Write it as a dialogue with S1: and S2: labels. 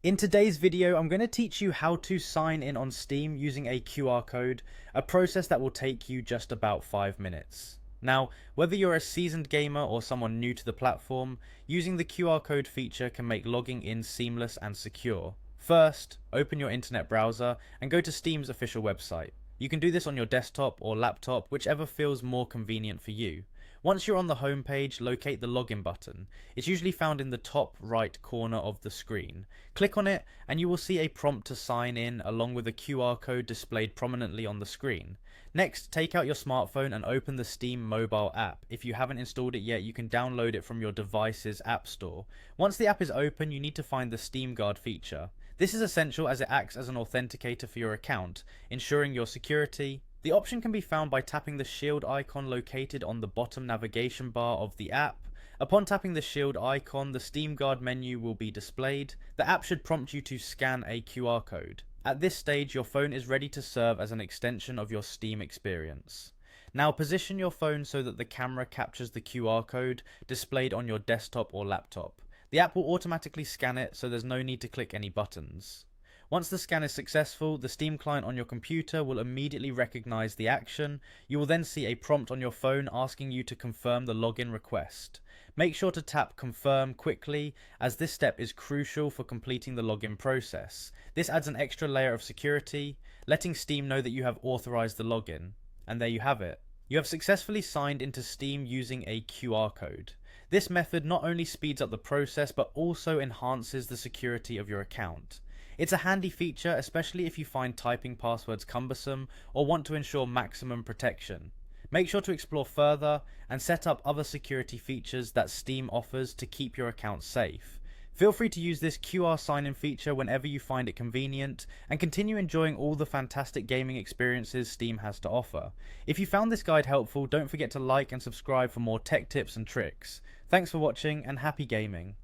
S1: In today's video, I'm going to teach you how to sign in on Steam using a QR code, a process that will take you just about 5 minutes. Now, whether you're a seasoned gamer or someone new to the platform, using the QR code feature can make logging in seamless and secure. First, open your internet browser and go to Steam's official website. You can do this on your desktop or laptop, whichever feels more convenient for you. Once you're on the home page, locate the login button. It's usually found in the top right corner of the screen. Click on it and you will see a prompt to sign in along with a QR code displayed prominently on the screen. Next, take out your smartphone and open the Steam mobile app. If you haven't installed it yet, you can download it from your device's app store. Once the app is open, you need to find the Steam Guard feature. This is essential as it acts as an authenticator for your account, ensuring your security. The option can be found by tapping the shield icon located on the bottom navigation bar of the app. Upon tapping the shield icon, the Steam Guard menu will be displayed. The app should prompt you to scan a QR code. At this stage, your phone is ready to serve as an extension of your Steam experience. Now position your phone so that the camera captures the QR code displayed on your desktop or laptop. The app will automatically scan it, so there's no need to click any buttons. Once the scan is successful, the Steam client on your computer will immediately recognize the action. You will then see a prompt on your phone asking you to confirm the login request. Make sure to tap confirm quickly, as this step is crucial for completing the login process. This adds an extra layer of security, letting Steam know that you have authorized the login. And there you have it. You have successfully signed into Steam using a QR code. This method not only speeds up the process but also enhances the security of your account. It's a handy feature, especially if you find typing passwords cumbersome or want to ensure maximum protection. Make sure to explore further and set up other security features that Steam offers to keep your account safe. Feel free to use this QR sign-in feature whenever you find it convenient, and continue enjoying all the fantastic gaming experiences Steam has to offer. If you found this guide helpful, don't forget to like and subscribe for more tech tips and tricks. Thanks for watching and happy gaming.